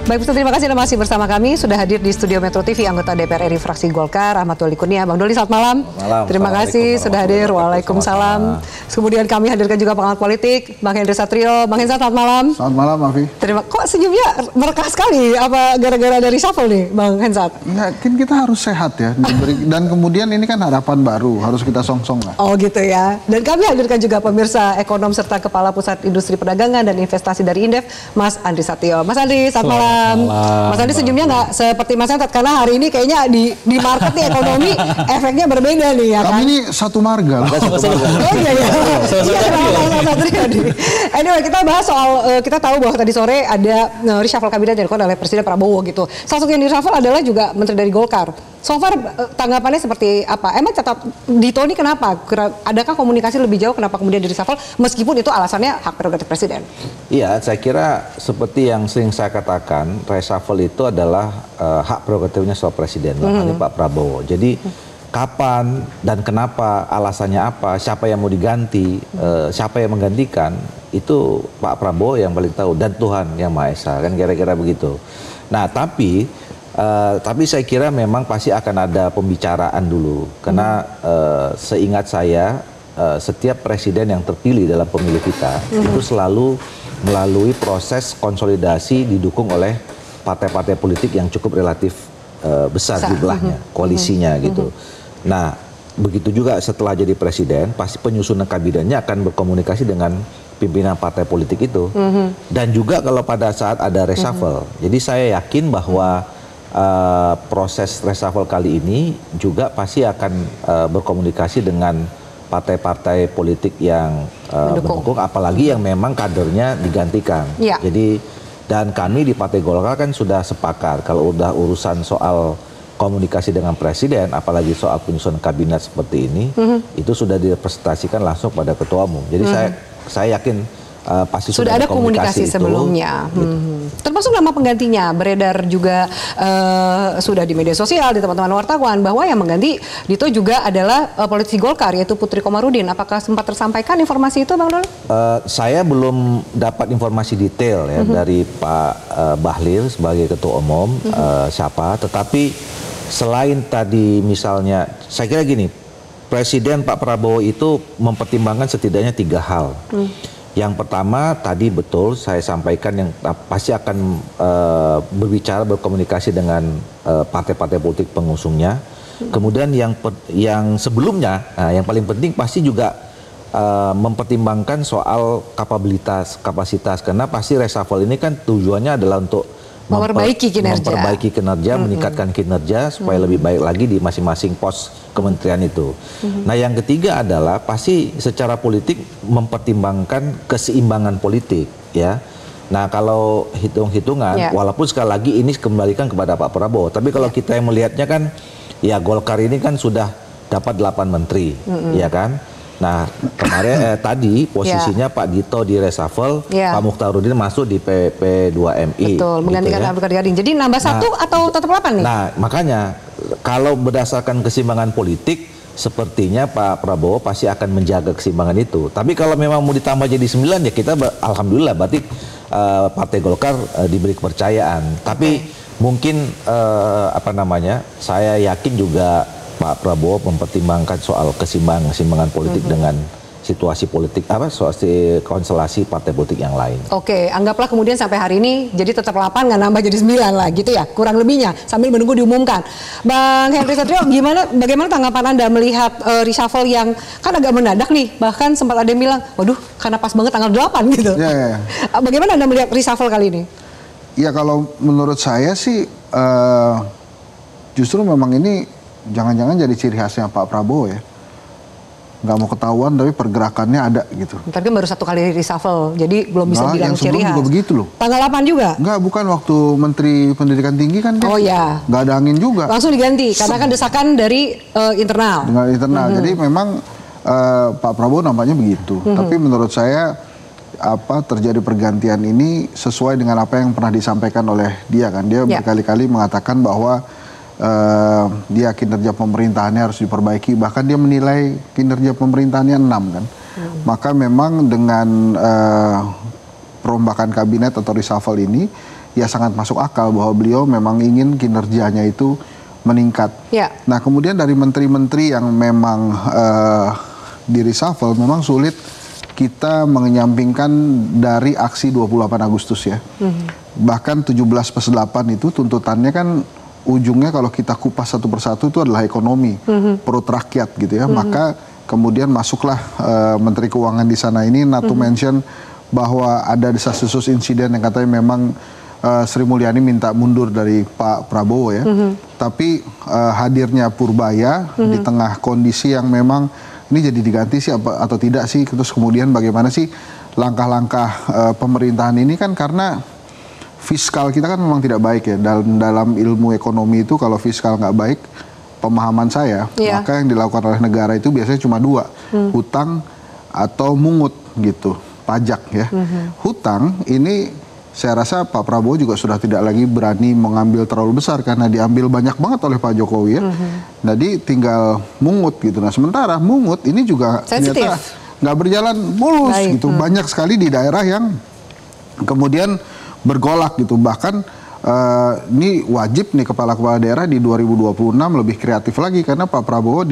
Baik, terima kasih Anda masih bersama kami. Sudah hadir di studio Metro TV anggota DPR RI fraksi Golkar, Ahmad Doli Kurnia. Bang Doli, selamat malam. Terima kasih sudah hadir. Waalaikumsalam. Kemudian kami hadirkan juga pengamat politik, Bang Henry Satrio. Bang Hensat, selamat malam. Selamat malam, Afi. Kok senyumnya merekah sekali? Apa gara-gara dari reshuffle nih, Bang Hensat? Ya, kita harus sehat ya. Dan kemudian ini kan harapan baru, harus kita song-song lah. Oh gitu ya. Dan kami hadirkan juga pemirsa ekonom serta Kepala Pusat Industri Perdagangan dan Investasi dari Indef, Mas Andri Satrio. Mas Andri, selamat malam. Mas Andi senyumnya nggak seperti Mas Hentat karena hari ini kayaknya di market nih ekonomi efeknya berbeda nih ya kan? Kami ini satu marga loh. Oh iya iya. Anyway, kita bahas soal kita tahu bahwa tadi sore ada reshuffle kabinet yang dilakukan oleh Presiden Prabowo gitu. Salah satu yang di reshuffle adalah juga Menteri dari Golkar. So far tanggapannya seperti apa? Emang catat Dito ini kenapa? Adakah komunikasi lebih jauh kenapa kemudian di reshuffle meskipun itu alasannya hak prerogatif Presiden? Iya, saya kira seperti yang sering saya katakan, reshuffle itu adalah hak prerogatifnya soal Presiden, makanya Pak Prabowo. Jadi kapan dan kenapa, alasannya apa, siapa yang mau diganti, siapa yang menggantikan, itu Pak Prabowo yang paling tahu dan Tuhan yang Maha Esa, kan kira-kira begitu. Nah, tapi saya kira memang pasti akan ada pembicaraan dulu, karena seingat saya setiap presiden yang terpilih dalam pemilu kita itu selalu melalui proses konsolidasi didukung oleh partai-partai politik yang cukup relatif besar jumlahnya, koalisinya gitu. Nah, begitu juga setelah jadi presiden, pasti penyusunan kabinetnya akan berkomunikasi dengan pimpinan partai politik itu. Dan juga kalau pada saat ada reshuffle. Jadi saya yakin bahwa proses reshuffle kali ini juga pasti akan berkomunikasi dengan partai-partai politik yang mendukung, apalagi yang memang kadernya digantikan. Jadi, dan kami di Partai Golkar kan sudah sepakat kalau udah urusan soal komunikasi dengan Presiden, apalagi soal penyusunan kabinet seperti ini, itu sudah direpresentasikan langsung pada Ketua Umum. Jadi saya yakin pasti sudah ada komunikasi sebelumnya. Gitu. Termasuk nama penggantinya beredar juga sudah di media sosial, di teman-teman wartawan, bahwa yang mengganti Dito juga adalah politisi Golkar, yaitu Putri Komarudin. Apakah sempat tersampaikan informasi itu, Bang Doli? Saya belum dapat informasi detail ya dari Pak Bahlil sebagai Ketua Umum siapa, tetapi selain tadi misalnya, saya kira gini, Presiden Pak Prabowo itu mempertimbangkan setidaknya 3 hal. Yang pertama tadi betul saya sampaikan yang pasti akan berbicara, berkomunikasi dengan partai-partai politik pengusungnya. Kemudian yang sebelumnya, yang paling penting pasti juga mempertimbangkan soal kapasitas, karena pasti reshuffle ini kan tujuannya adalah untuk memperbaiki kinerja, meningkatkan kinerja supaya lebih baik lagi di masing-masing pos kementerian itu. Nah, yang ketiga adalah pasti secara politik mempertimbangkan keseimbangan politik, ya. Nah, kalau hitung-hitungan, walaupun sekali lagi ini kembalikan kepada Pak Prabowo, tapi kalau kita yang melihatnya kan, ya Golkar ini kan sudah dapat 8 menteri, ya kan. Nah, kemarin tadi posisinya Pak Dito di reshuffle, Pak Mukhtarudin masuk di PP2MI. Betul, menggantikan Abdul Qadir Gading. Jadi nambah 1 atau tetap 8 nih? Nah, makanya kalau berdasarkan keseimbangan politik, sepertinya Pak Prabowo pasti akan menjaga keseimbangan itu. Tapi kalau memang mau ditambah jadi 9, ya kita alhamdulillah berarti Partai Golkar diberi kepercayaan. Tapi mungkin saya yakin juga Pak Prabowo mempertimbangkan soal keseimbangan politik dengan situasi politik, konstelasi partai politik yang lain. Oke, anggaplah kemudian sampai hari ini jadi tetap 8, nggak nambah jadi 9 lah gitu ya, kurang lebihnya, sambil menunggu diumumkan. Bang Henry Satrio, bagaimana tanggapan Anda melihat reshuffle yang kan agak mendadak nih, bahkan sempat ada yang bilang, waduh karena pas banget tanggal 8 gitu. Bagaimana Anda melihat reshuffle kali ini? Ya, kalau menurut saya sih justru memang ini jangan-jangan jadi ciri khasnya Pak Prabowo ya. Nggak mau ketahuan tapi pergerakannya ada gitu. Tapi baru 1 kali reshuffle, jadi belum bisa bilang ciri khas. Juga begitu loh. Tanggal 8 juga? Nggak, bukan waktu Menteri Pendidikan Tinggi kan. Oh ya. Nggak ada angin juga. Langsung diganti, karena kan desakan dari internal. Dengan internal, jadi memang Pak Prabowo nampaknya begitu. Tapi menurut saya terjadi pergantian ini sesuai dengan apa yang pernah disampaikan oleh dia kan. Dia berkali-kali mengatakan bahwa dia kinerja pemerintahannya harus diperbaiki, bahkan dia menilai kinerja pemerintahannya 6 kan. Maka memang dengan perombakan kabinet atau reshuffle ini ya sangat masuk akal bahwa beliau memang ingin kinerjanya itu meningkat. Nah kemudian dari menteri-menteri yang memang di reshuffle memang sulit kita menyampingkan dari aksi 28 Agustus ya. Bahkan 17+8 itu tuntutannya kan ujungnya kalau kita kupas satu persatu itu adalah ekonomi, perut rakyat gitu ya. Maka kemudian masuklah Menteri Keuangan di sana ini, not to mention bahwa ada desas-desus insiden yang katanya memang Sri Mulyani minta mundur dari Pak Prabowo ya. Tapi hadirnya Purbaya di tengah kondisi yang memang ini jadi diganti sih atau tidak sih, terus kemudian bagaimana sih langkah-langkah pemerintahan ini kan karena fiskal kita kan memang tidak baik ya. Dalam ilmu ekonomi itu kalau fiskal nggak baik, pemahaman saya, maka yang dilakukan oleh negara itu biasanya cuma dua, hutang atau mungut gitu, pajak ya. Hutang ini saya rasa Pak Prabowo juga sudah tidak lagi berani mengambil terlalu besar karena diambil banyak banget oleh Pak Jokowi ya. Jadi tinggal mungut gitu. Nah sementara mungut ini juga ternyata nggak berjalan mulus gitu. Banyak sekali di daerah yang kemudian bergolak gitu. Bahkan ini wajib nih kepala-kepala daerah di 2026 lebih kreatif lagi karena Pak Prabowo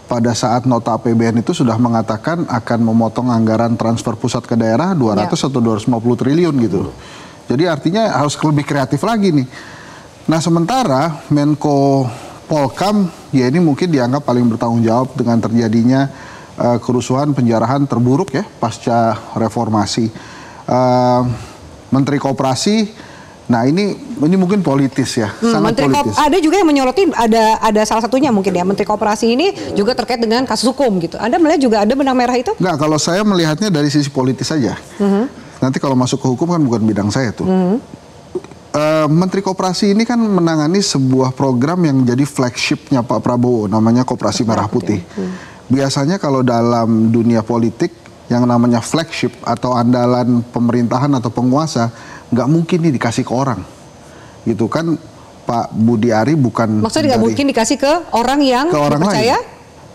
pada saat nota APBN itu sudah mengatakan akan memotong anggaran transfer pusat ke daerah 200 atau 250 triliun gitu. Jadi artinya harus lebih kreatif lagi nih. Nah sementara Menko Polkam ya ini mungkin dianggap paling bertanggung jawab dengan terjadinya kerusuhan penjarahan terburuk ya pasca reformasi. Menteri Koperasi. Nah ini mungkin politis ya, sangat politis. Ada juga yang menyoroti, ada salah satunya mungkin ya, Menteri Koperasi ini juga terkait dengan kasus hukum gitu. Anda melihat juga ada benang merah itu? Enggak, kalau saya melihatnya dari sisi politis saja. Nanti kalau masuk ke hukum kan bukan bidang saya tuh. Menteri Koperasi ini kan menangani sebuah program yang jadi flagshipnya Pak Prabowo, namanya Koperasi Merah Putih. Biasanya kalau dalam dunia politik yang namanya flagship atau andalan pemerintahan atau penguasa nggak mungkin nih dikasih ke orang gitu kan. Pak Budi Ari bukan maksudnya nggak mungkin dikasih ke orang yang percaya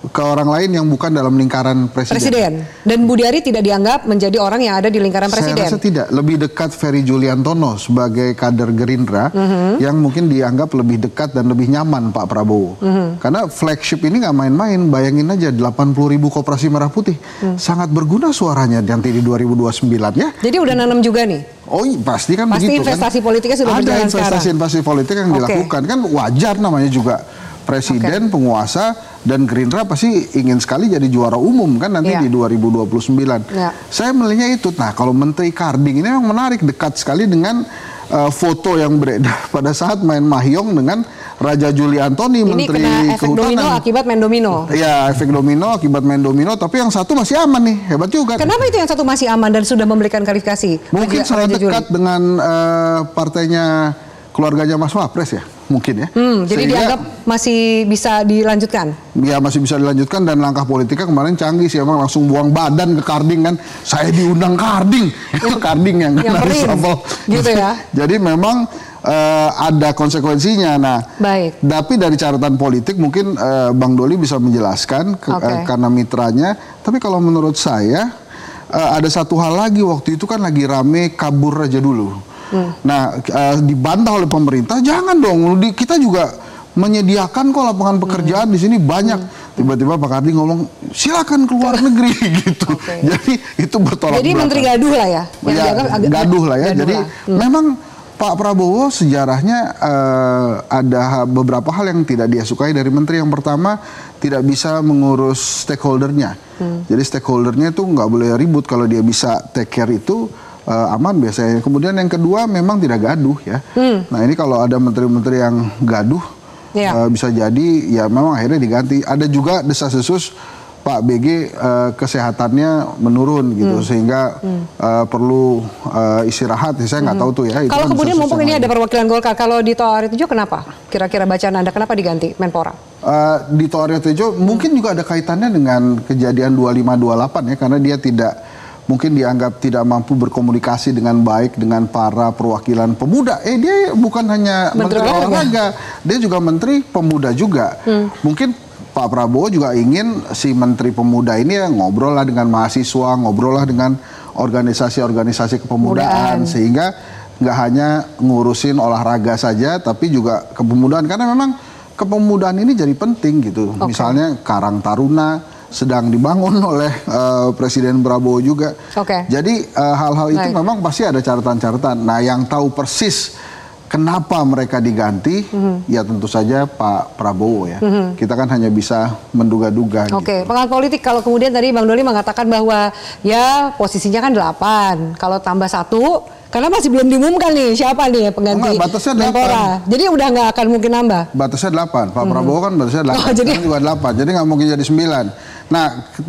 ke orang lain yang bukan dalam lingkaran presiden. Dan Budi Ari tidak dianggap menjadi orang yang ada di lingkaran presiden. Saya rasa tidak. Lebih dekat Ferry Juliantono sebagai kader Gerindra yang mungkin dianggap lebih dekat dan lebih nyaman Pak Prabowo. Karena flagship ini nggak main-main. Bayangin aja 80.000 Koperasi Merah Putih. Sangat berguna suaranya nanti di 2029 ya. Jadi udah nanam juga nih? Oh pasti kan pasti begitu kan. Investasi politiknya sudah berjalan sekarang. Ada investasi politik yang dilakukan. Kan wajar namanya juga presiden, penguasa, dan Gerindra pasti ingin sekali jadi juara umum kan nanti di 2029. Saya melihatnya itu. Nah kalau Menteri Karding ini memang menarik, dekat sekali dengan foto yang beredar pada saat main mahjong dengan Raja Juli Antoni, ini Menteri kena efek Kehutanan. Domino akibat main domino. Ya efek domino akibat main domino, tapi yang satu masih aman nih, hebat juga. Kenapa itu yang satu masih aman dan sudah memberikan klarifikasi? Mungkin sangat dekat dengan partainya keluarganya Mas Wapres ya. Mungkin ya. Jadi dianggap masih bisa dilanjutkan? Ya masih bisa dilanjutkan dan langkah politiknya kemarin canggih sih. Emang langsung buang badan ke Karding kan. Saya diundang Karding. Itu Karding yang kena reshuffle. Gitu ya. Jadi memang ada konsekuensinya. Nah, tapi dari catatan politik mungkin Bang Doli bisa menjelaskan karena mitranya. Tapi kalau menurut saya ada satu hal lagi, waktu itu kan lagi rame kabur aja dulu. Nah, dibantah oleh pemerintah, jangan dong, kita juga menyediakan kok lapangan pekerjaan di sini banyak. Tiba-tiba Pak Karding ngomong, silakan keluar negeri gitu. Jadi itu bertolak belakang. Jadi menteri gaduh lah ya? Gaduh lah ya. Jadi memang Pak Prabowo sejarahnya ada beberapa hal yang tidak dia sukai dari menteri. Yang pertama, tidak bisa mengurus stakeholdernya. Jadi stakeholdernya itu nggak boleh ribut. Kalau dia bisa take care itu aman biasanya. Kemudian yang kedua memang tidak gaduh ya. Nah ini kalau ada menteri-menteri yang gaduh bisa jadi ya memang akhirnya diganti. Ada juga desas-desus Pak BG kesehatannya menurun gitu sehingga perlu istirahat. Saya nggak tahu tuh ya. Kalau kemudian mumpung ini ada perwakilan Golkar, kalau Dito Aryo Tejo kenapa? Kira-kira bacaan Anda kenapa diganti Menpora? Dito Aryo Tejo mungkin juga ada kaitannya dengan kejadian 25/28 ya, karena dia mungkin dianggap tidak mampu berkomunikasi dengan baik dengan para perwakilan pemuda. Dia bukan hanya menteri olahraga, dia juga menteri pemuda juga. Mungkin Pak Prabowo juga ingin si menteri pemuda ini ya ngobrol lah dengan mahasiswa, ngobrol lah dengan organisasi-organisasi kepemudaan, sehingga nggak hanya ngurusin olahraga saja, tapi juga kepemudaan. Karena memang kepemudaan ini jadi penting gitu. Misalnya Karang Taruna sedang dibangun oleh Presiden Prabowo juga. Jadi hal-hal itu memang pasti ada catatan-catatan. Nah, yang tahu persis kenapa mereka diganti, ya tentu saja Pak Prabowo ya. Kita kan hanya bisa menduga-duga. Gitu. Pengamat politik, kalau kemudian tadi Bang Doli mengatakan bahwa ya posisinya kan 8, kalau tambah 1, karena masih belum diumumkan nih siapa nih pengganti Menpora. Jadi udah nggak akan mungkin nambah. Batasnya 8, Pak Prabowo kan batasnya 8, jadi juga 8, jadi nggak mungkin jadi 9.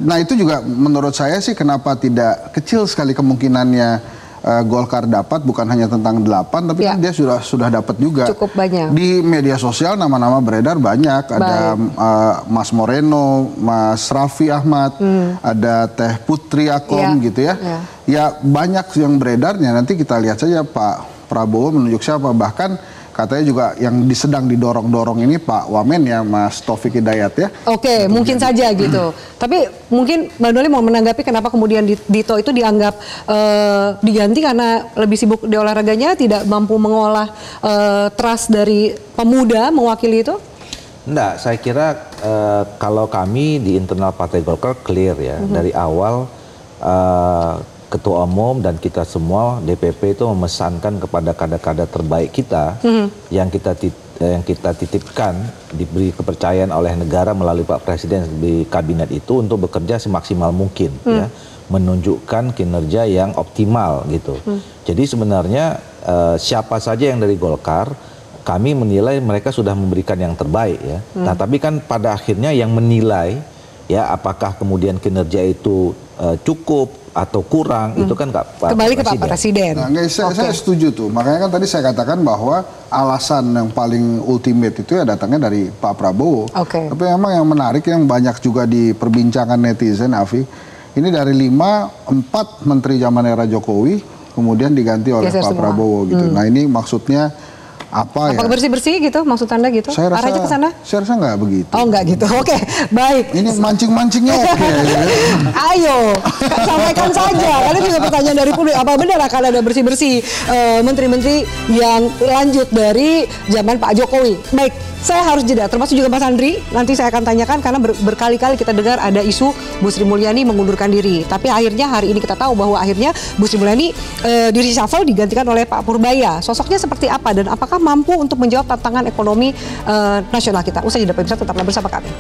Nah itu juga menurut saya sih kenapa tidak kecil sekali kemungkinannya Golkar dapat, bukan hanya tentang 8, tapi kan dia sudah dapat juga. Cukup banyak. Di media sosial nama-nama beredar banyak, ada Mas Moreno, Mas Raffi Ahmad, ada Teh Putri Akom gitu ya. Ya banyak yang beredarnya, nanti kita lihat saja Pak Prabowo menunjuk siapa. Bahkan katanya juga yang sedang didorong-dorong ini Pak Wamen ya, Mas Taufik Hidayat ya. Mungkin saja gitu. Tapi mungkin Bang Doli mau menanggapi kenapa kemudian Dito itu dianggap diganti karena lebih sibuk di olahraganya, tidak mampu mengolah trust dari pemuda mewakili itu? Enggak, saya kira kalau kami di internal Partai Golkar clear ya, dari awal Ketua Umum dan kita semua DPP itu memesankan kepada kader-kader terbaik kita yang kita titipkan, diberi kepercayaan oleh negara melalui Pak Presiden di kabinet itu untuk bekerja semaksimal mungkin ya, menunjukkan kinerja yang optimal gitu. Jadi sebenarnya siapa saja yang dari Golkar, kami menilai mereka sudah memberikan yang terbaik ya. Nah, tapi kan pada akhirnya yang menilai ya apakah kemudian kinerja itu cukup atau kurang, itu kan kembali ke Pak Presiden. Nah, saya setuju tuh. Makanya kan tadi saya katakan bahwa alasan yang paling ultimate itu ya datangnya dari Pak Prabowo. Tapi memang yang menarik, yang banyak juga di perbincangan netizen, Afi, ini dari 4 menteri zaman era Jokowi kemudian diganti oleh Pak Prabowo gitu. Nah, ini maksudnya apa ya? Apakah bersih-bersih gitu maksud Anda gitu? Saya rasa, arahnya ke sana? Saya rasa nggak begitu. Oh, nggak gitu. Baik. Ini mancing-mancingnya Ayo, sampaikan saja. Karena juga pertanyaan dari publik, apa benar akan ada bersih-bersih menteri-menteri yang lanjut dari zaman Pak Jokowi? Baik, saya harus jeda, termasuk juga Mas Andri. Nanti saya akan tanyakan karena berkali-kali kita dengar ada isu Bu Sri Mulyani mengundurkan diri. Tapi akhirnya hari ini kita tahu bahwa akhirnya Bu Sri Mulyani di reshuffle digantikan oleh Pak Purbaya. Sosoknya seperti apa dan apakah mampu untuk menjawab tantangan ekonomi nasional kita? Usai jeda pemirsa, tetaplah bersama kami.